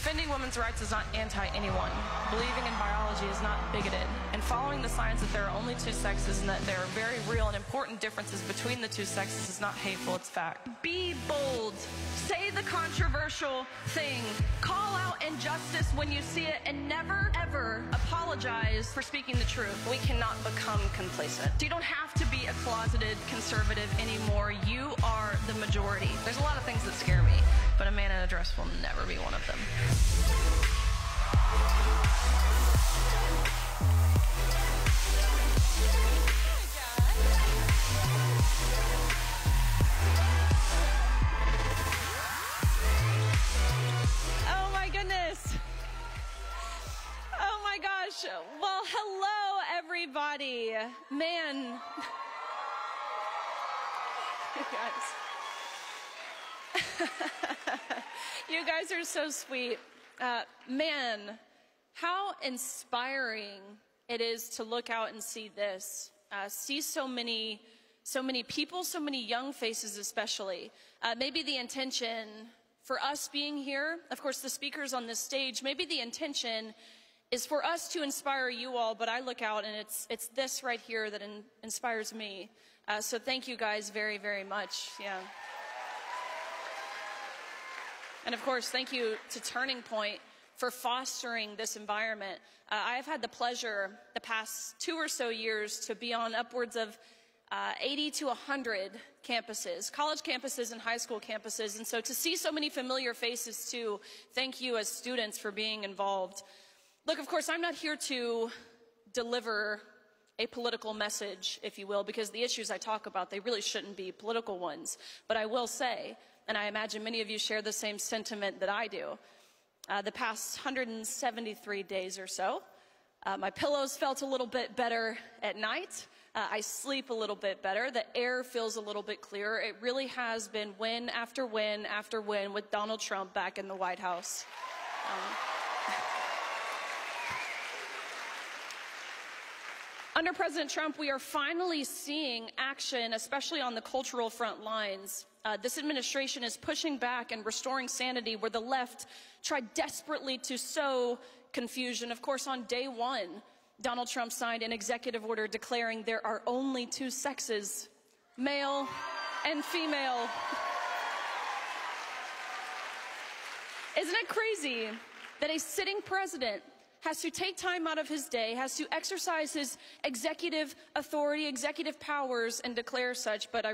Defending women's rights is not anti-anyone. Believing in biology is not bigoted. And following the science that there are only two sexes and that there are very real and important differences between the two sexes is not hateful, it's fact. Be bold. Say the controversial thing. Call out injustice when you see it, and never, ever apologize for speaking the truth. We cannot become complacent. You don't have to be a closeted conservative anymore. You are the majority. There's a lot of things that scare me, but a man in a dress will never be one of them. Oh my goodness. Oh my gosh. Well, hello everybody. Man. You guys are so sweet. Man, how inspiring it is to look out and see this. See so many people, so many young faces especially. Maybe the intention for us being here, of course the speakers on this stage, maybe the intention is for us to inspire you all, but I look out and it's this right here that inspires me. So thank you guys very, very much. Yeah. And of course, thank you to Turning Point for fostering this environment. I've had the pleasure the past 2 or so years to be on upwards of 80 to 100 campuses, college campuses and high school campuses. And so to see so many familiar faces too, thank you as students for being involved. Look, of course, I'm not here to deliver a political message, if you will, because the issues I talk about, they really shouldn't be political ones. But I will say, and I imagine many of you share the same sentiment that I do, the past 173 days or so, my pillows felt a little bit better at night. I sleep a little bit better. The air feels a little bit clearer. It really has been win after win after win with Donald Trump back in the White House. Under President Trump, we are finally seeing action, especially on the cultural front lines. This administration is pushing back and restoring sanity where the left tried desperately to sow confusion. Of course, on day one, Donald Trump signed an executive order declaring there are only two sexes, male and female. Isn't it crazy that a sitting president has to take time out of his day, has to exercise his executive authority, executive powers, and declare such? But I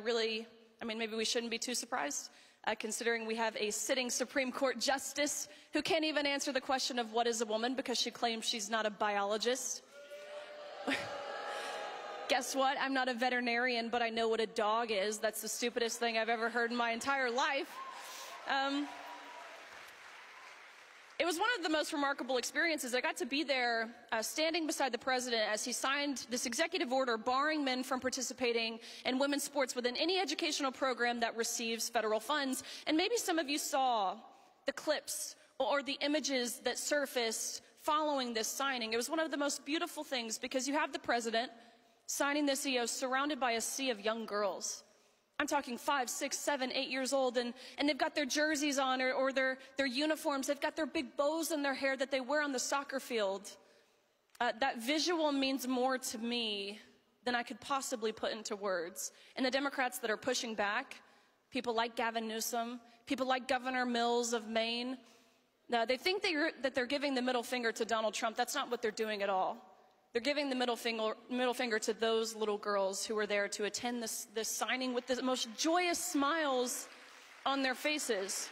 mean, maybe we shouldn't be too surprised, considering we have a sitting Supreme Court justice who can't even answer the question of what is a woman because she claims she's not a biologist. Guess what? I'm not a veterinarian, but I know what a dog is. That's the stupidest thing I've ever heard in my entire life. It was one of the most remarkable experiences. I got to be there standing beside the president as he signed this executive order barring men from participating in women's sports within any educational program that receives federal funds. And maybe some of you saw the clips or the images that surfaced following this signing. It was one of the most beautiful things because you have the president signing this EO surrounded by a sea of young girls. I'm talking 5, 6, 7, 8 years old, and they've got their jerseys on or their uniforms. They've got their big bows in their hair that they wear on the soccer field. That visual means more to me than I could possibly put into words. And the Democrats that are pushing back, people like Gavin Newsom, people like Governor Mills of Maine, they think that they're giving the middle finger to Donald Trump. That's not what they're doing at all. They're giving the middle finger to those little girls who were there to attend this signing with the most joyous smiles on their faces.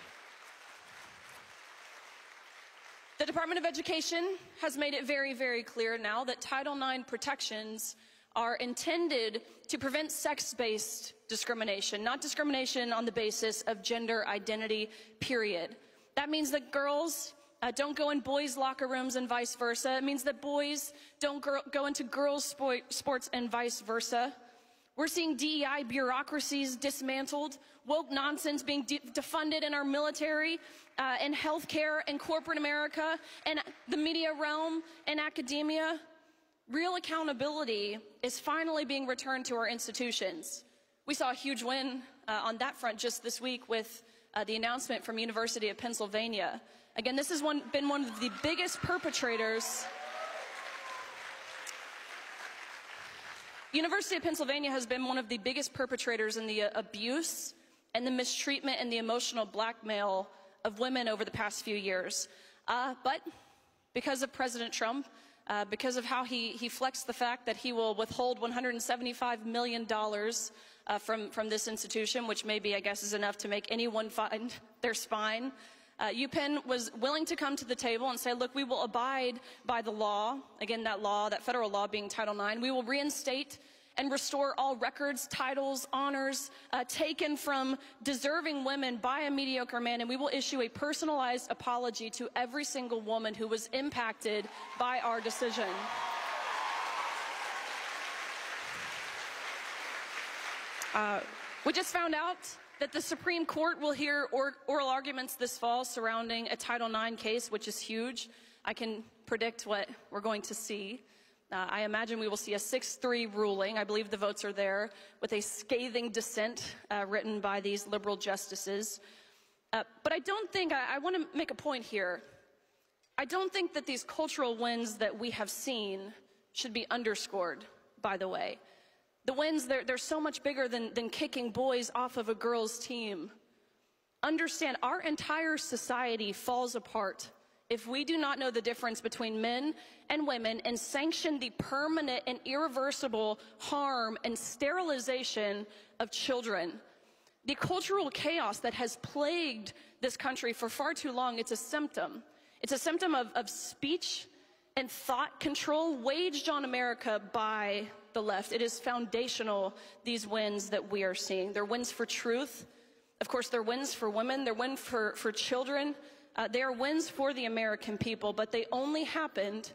The Department of Education has made it very, very clear now that Title IX protections are intended to prevent sex-based discrimination, not discrimination on the basis of gender identity, period. That means that girls don't go in boys' locker rooms and vice versa. It means that boys don't go into girls' sports and vice versa. We're seeing DEI bureaucracies dismantled, woke nonsense being defunded in our military, in healthcare, in corporate America, and the media realm, and academia. Real accountability is finally being returned to our institutions. We saw a huge win on that front just this week with the announcement from University of Pennsylvania. Again, this has been one of the biggest perpetrators. University of Pennsylvania has been one of the biggest perpetrators in the abuse and the mistreatment and the emotional blackmail of women over the past few years. But because of President Trump, because of how he flexed the fact that he will withhold $175 million from this institution, which maybe, I guess, is enough to make anyone find their spine. UPenn was willing to come to the table and say, look, we will abide by the law. Again, that federal law being Title IX. We will reinstate and restore all records, titles, honors taken from deserving women by a mediocre man, and we will issue a personalized apology to every single woman who was impacted by our decision. We just found out that the Supreme Court will hear oral arguments this fall surrounding a Title IX case, which is huge. I can predict what we're going to see. I imagine we will see a 6-3 ruling. I believe the votes are there, with a scathing dissent written by these liberal justices. But I don't think, I want to make a point here. I don't think that these cultural wins that we have seen should be underscored, by the way. The wins, they're so much bigger than kicking boys off of a girls' team. Understand, our entire society falls apart if we do not know the difference between men and women and sanction the permanent and irreversible harm and sterilization of children. The cultural chaos that has plagued this country for far too long, it's a symptom. It's a symptom of speech and thought control waged on America by the left. It is foundational, these wins that we are seeing. They're wins for truth. Of course, they're wins for women. They're wins for children. They are wins for the American people, but they only happened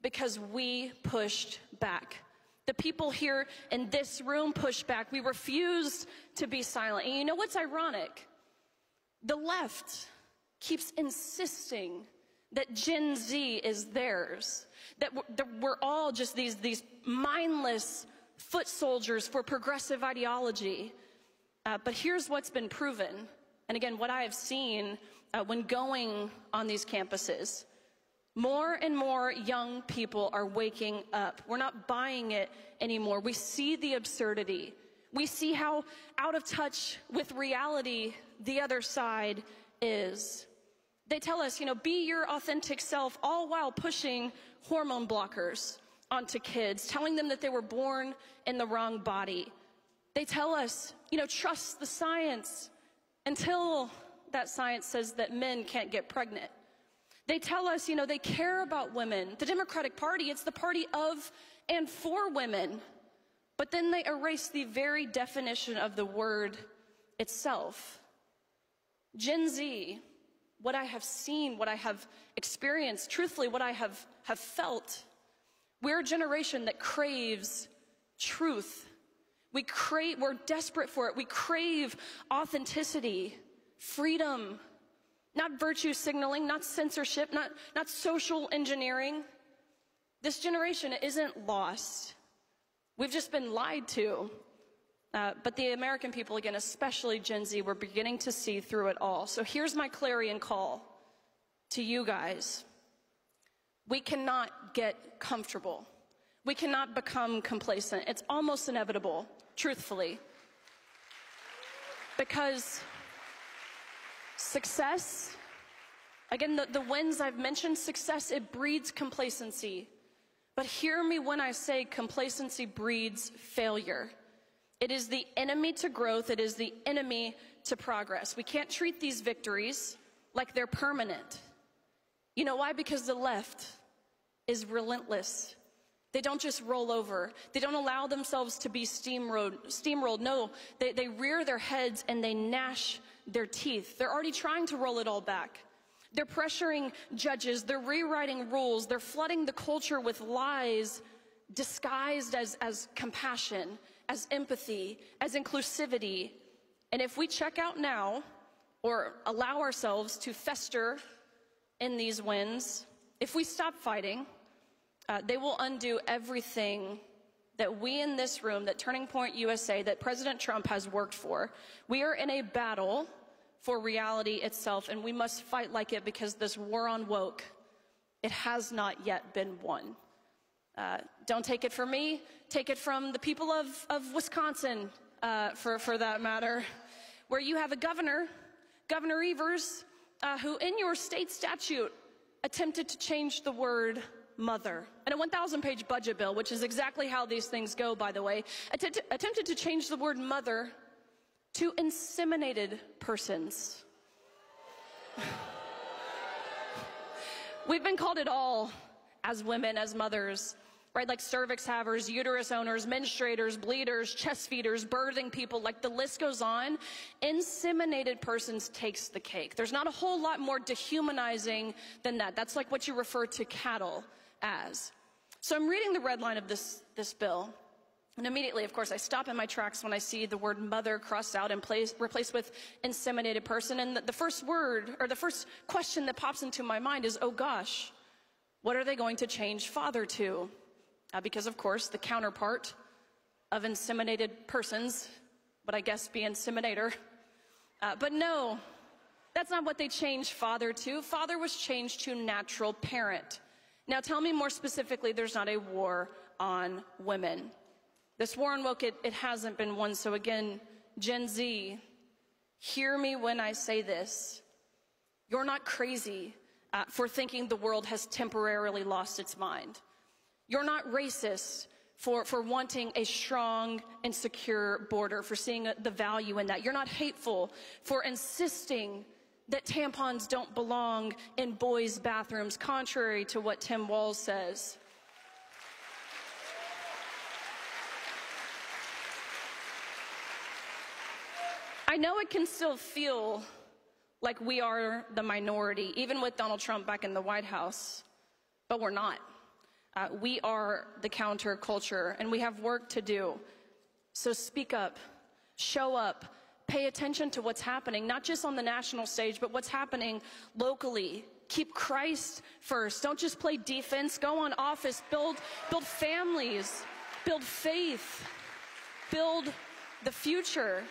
because we pushed back. The people here in this room pushed back. We refused to be silent. And you know what's ironic? The left keeps insisting that Gen Z is theirs, that we're all just these mindless foot soldiers for progressive ideology. But here's what's been proven, and again, what I have seen when going on these campuses. More and more young people are waking up. We're not buying it anymore. We see the absurdity. We see how out of touch with reality the other side is. They tell us, be your authentic self, all while pushing hormone blockers onto kids, telling them that they were born in the wrong body. They tell us, trust the science, until that science says that men can't get pregnant. They tell us, they care about women. The Democratic Party, it's the party of and for women. But then they erase the very definition of the word itself. Gen Z, what I have seen, what I have experienced, truthfully, what I have felt, we're a generation that craves truth. We're desperate for it. We crave authenticity, freedom, not virtue signaling, not censorship, not social engineering. This generation isn't lost. We've just been lied to. But the American people, again, especially Gen Z, we're beginning to see through it all. So here's my clarion call to you guys. We cannot get comfortable. We cannot become complacent. It's almost inevitable, truthfully. Because success, again, the wins I've mentioned, success, it breeds complacency. But hear me when I say complacency breeds failure. It is the enemy to growth. It is the enemy to progress. We can't treat these victories like they're permanent. You know why? Because the left is relentless. They don't just roll over. They don't allow themselves to be steamrolled. No, they rear their heads and they gnash their teeth. They're already trying to roll it all back. They're pressuring judges. They're rewriting rules. They're flooding the culture with lies disguised as compassion, as empathy, as inclusivity. And if we check out now or allow ourselves to fester in these wins, if we stop fighting, they will undo everything that we in this room, that Turning Point USA, that President Trump has worked for. We are in a battle for reality itself, and we must fight like it, because this war on woke, it has not yet been won. Don't take it from me, take it from the people of Wisconsin, for that matter, where you have a Governor Evers, who in your state statute attempted to change the word mother. In a 1,000-page budget bill, which is exactly how these things go, by the way, attempted to change the word mother to inseminated persons. We've been called it all as women, as mothers, right? Like cervix havers, uterus owners, menstruators, bleeders, chest feeders, birthing people, like the list goes on. Inseminated persons takes the cake. There's not a whole lot more dehumanizing than that. That's like what you refer to cattle as. So I'm reading the red line of this bill. And immediately, of course, I stop in my tracks when I see the word mother crossed out and replaced with inseminated person. And the first word, or the first question that pops into my mind is, oh gosh, what are they going to change father to? Because, of course, the counterpart of inseminated persons would, I guess, be inseminator. But no, that's not what they changed father to. Father was changed to natural parent. Now, tell me more specifically, there's not a war on women. This war on woke, it hasn't been won. So again, Gen Z, hear me when I say this. You're not crazy for thinking the world has temporarily lost its mind. You're not racist for wanting a strong and secure border, for seeing the value in that. You're not hateful for insisting that tampons don't belong in boys' bathrooms, contrary to what Tim Walz says. I know it can still feel like we are the minority, even with Donald Trump back in the White House, but we're not. We are the counterculture, and we have work to do. So speak up, show up, pay attention to what's happening, not just on the national stage, but what's happening locally. Keep Christ first. Don't just play defense. Go on offense. Build families. Build faith. Build the future.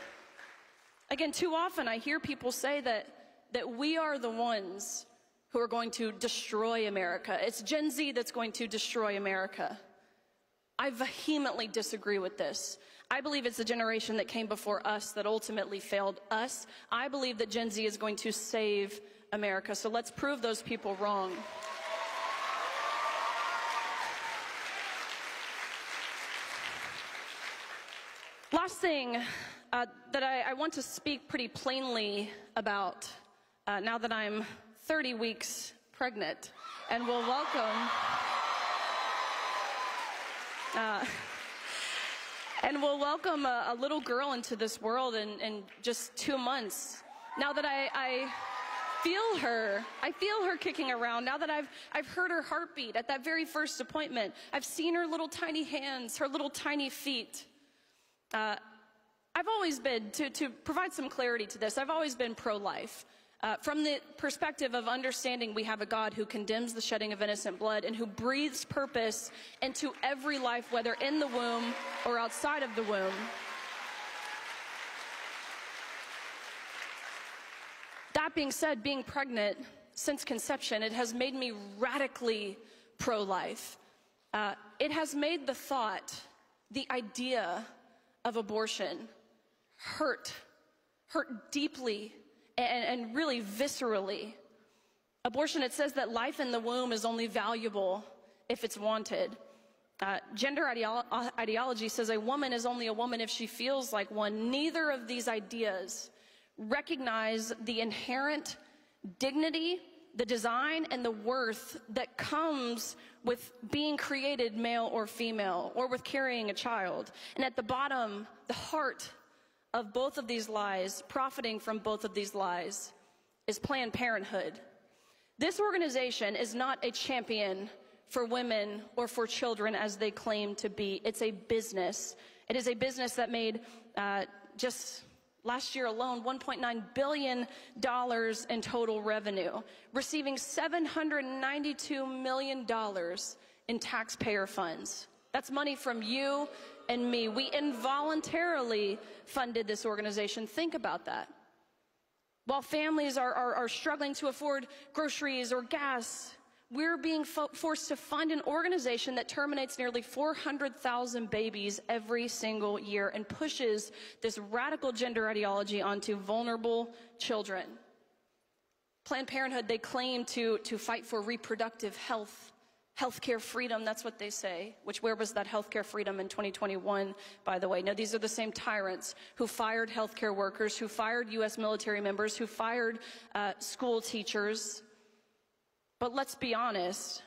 Again, too often I hear people say that we are the ones who are going to destroy America. It's Gen Z that's going to destroy America. I vehemently disagree with this. I believe it's the generation that came before us that ultimately failed us. I believe that Gen Z is going to save America. So let's prove those people wrong. Last thing that I want to speak pretty plainly about now that I'm 30 weeks pregnant and will welcome a little girl into this world in just 2 months. Now that I feel her kicking around, now that I've heard her heartbeat at that very first appointment, I've seen her little tiny hands, her little tiny feet. I've always been, to provide some clarity to this, I've always been pro-life. From the perspective of understanding we have a God who condemns the shedding of innocent blood and who breathes purpose into every life, whether in the womb or outside of the womb. That being said, being pregnant since conception, it has made me radically pro-life. It has made the thought, the idea of abortion hurt deeply and really viscerally. Abortion, it says that life in the womb is only valuable if it's wanted. Gender ideology says a woman is only a woman if she feels like one. Neither of these ideas recognize the inherent dignity, the design, and the worth that comes with being created male or female, or with carrying a child. And at the bottom, the heart of both of these lies, profiting from both of these lies, is Planned Parenthood. This organization is not a champion for women or for children as they claim to be. It's a business. It is a business that made just last year alone $1.9 billion in total revenue, receiving $792 million in taxpayer funds. That's money from you and me. We involuntarily funded this organization. Think about that. While families are struggling to afford groceries or gas, we're being forced to fund an organization that terminates nearly 400,000 babies every single year and pushes this radical gender ideology onto vulnerable children. Planned Parenthood, they claim to fight for reproductive health, healthcare freedom, that's what they say. Where was that healthcare freedom in 2021, by the way? No, these are the same tyrants who fired healthcare workers, who fired U.S. military members, who fired school teachers. But let's be honest,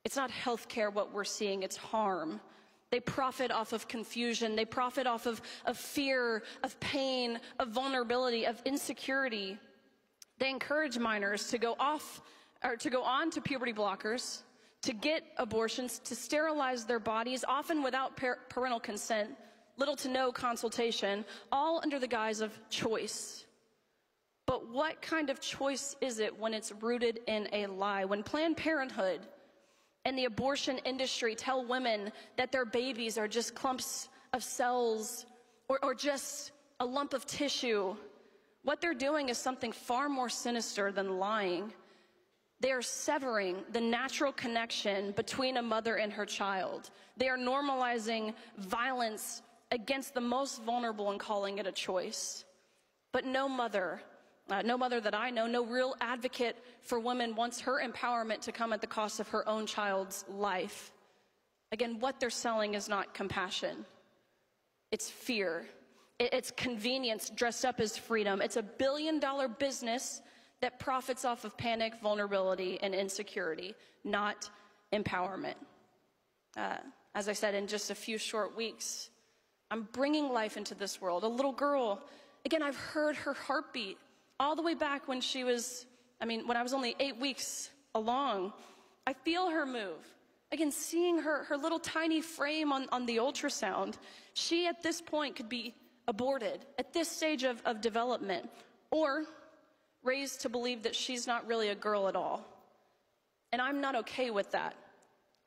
it's not healthcare what we're seeing, it's harm. They profit off of confusion, they profit off of fear, of pain, of vulnerability, of insecurity. They encourage minors to go on to puberty blockers, to get abortions, to sterilize their bodies, often without parental consent, little to no consultation, all under the guise of choice. But what kind of choice is it when it's rooted in a lie? When Planned Parenthood and the abortion industry tell women that their babies are just clumps of cells or just a lump of tissue, what they're doing is something far more sinister than lying. They are severing the natural connection between a mother and her child. They are normalizing violence against the most vulnerable and calling it a choice. But no mother that I know, no real advocate for women wants her empowerment to come at the cost of her own child's life. Again, what they're selling is not compassion. It's fear. It's convenience dressed up as freedom. It's $1 billion business that profits off of panic, vulnerability, and insecurity, not empowerment. As I said, in just a few short weeks, I'm bringing life into this world. A little girl, again, I've heard her heartbeat all the way back when when I was only 8 weeks along. I feel her move. Again, seeing her little tiny frame on the ultrasound, she at this point could be aborted at this stage of development, or raised to believe that she's not really a girl at all. And I'm not okay with that.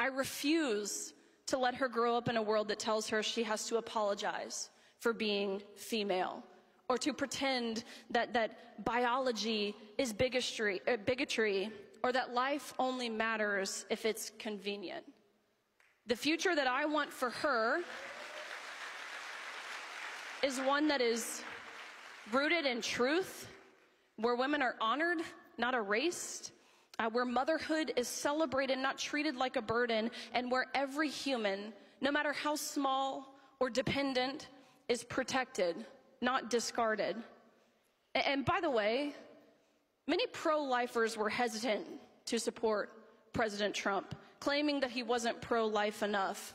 I refuse to let her grow up in a world that tells her she has to apologize for being female, or to pretend that biology is bigotry, or that life only matters if it's convenient. The future that I want for her is one that is rooted in truth, where women are honored, not erased, where motherhood is celebrated, not treated like a burden, and where every human, no matter how small or dependent, is protected, not discarded. And by the way, many pro-lifers were hesitant to support President Trump, claiming that he wasn't pro-life enough.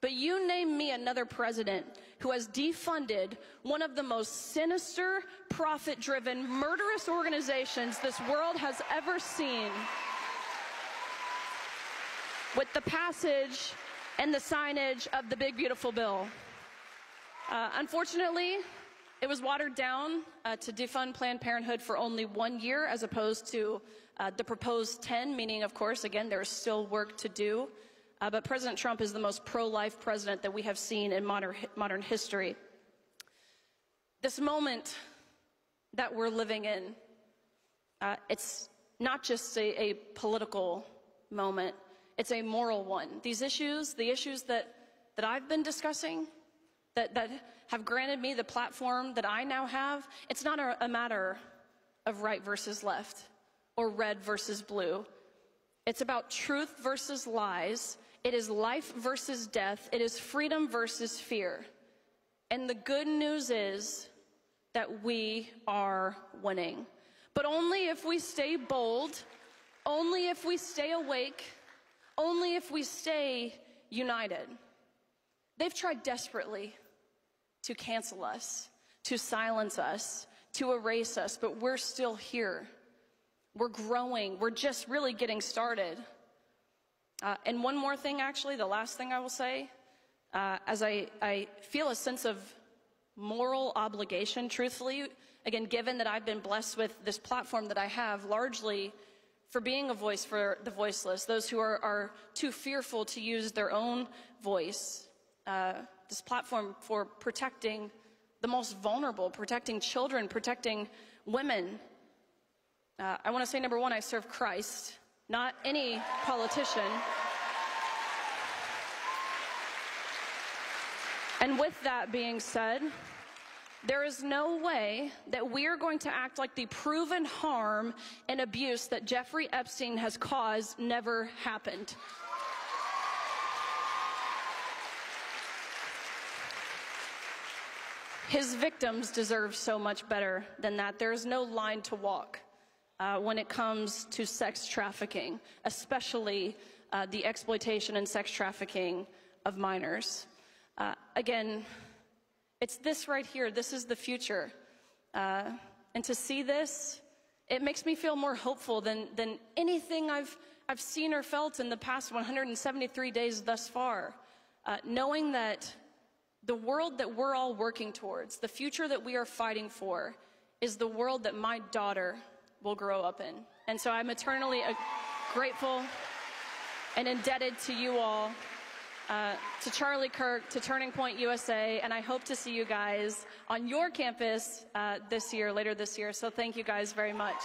But you name me another president who has defunded one of the most sinister, profit-driven, murderous organizations this world has ever seen with the passage and the signage of the big, beautiful bill. Unfortunately, it was watered down to defund Planned Parenthood for only 1 year, as opposed to the proposed 10, meaning, of course, again, there's still work to do. But President Trump is the most pro-life president that we have seen in modern history. This moment that we're living in, it's not just a political moment, it's a moral one. These issues, the issues that I've been discussing, that have granted me the platform that I now have, it's not a matter of right versus left or red versus blue. It's about truth versus lies. It is life versus death. It is freedom versus fear. And the good news is that we are winning. But only if we stay bold, only if we stay awake, only if we stay united. They've tried desperately to cancel us, to silence us, to erase us, but we're still here. We're growing. We're just really getting started. And one more thing, actually, the last thing I will say, as I feel a sense of moral obligation, truthfully, again, given that I've been blessed with this platform that I have, largely for being a voice for the voiceless, those who are too fearful to use their own voice, this platform for protecting the most vulnerable, protecting children, protecting women. I want to say, number one, I serve Christ, not any politician. And with that being said, there is no way that we are going to act like the proven harm and abuse that Jeffrey Epstein has caused never happened. His victims deserve so much better than that. There is no line to walk when it comes to sex trafficking, especially the exploitation and sex trafficking of minors. Again, it's this right here. This is the future. And to see this, it makes me feel more hopeful than anything I've seen or felt in the past 173 days thus far. Knowing that the world that we're all working towards, the future that we are fighting for, is the world that my daughter will grow up in. And so I'm eternally grateful and indebted to you all, to Charlie Kirk, to Turning Point USA, and I hope to see you guys on your campus later this year. So thank you guys very much.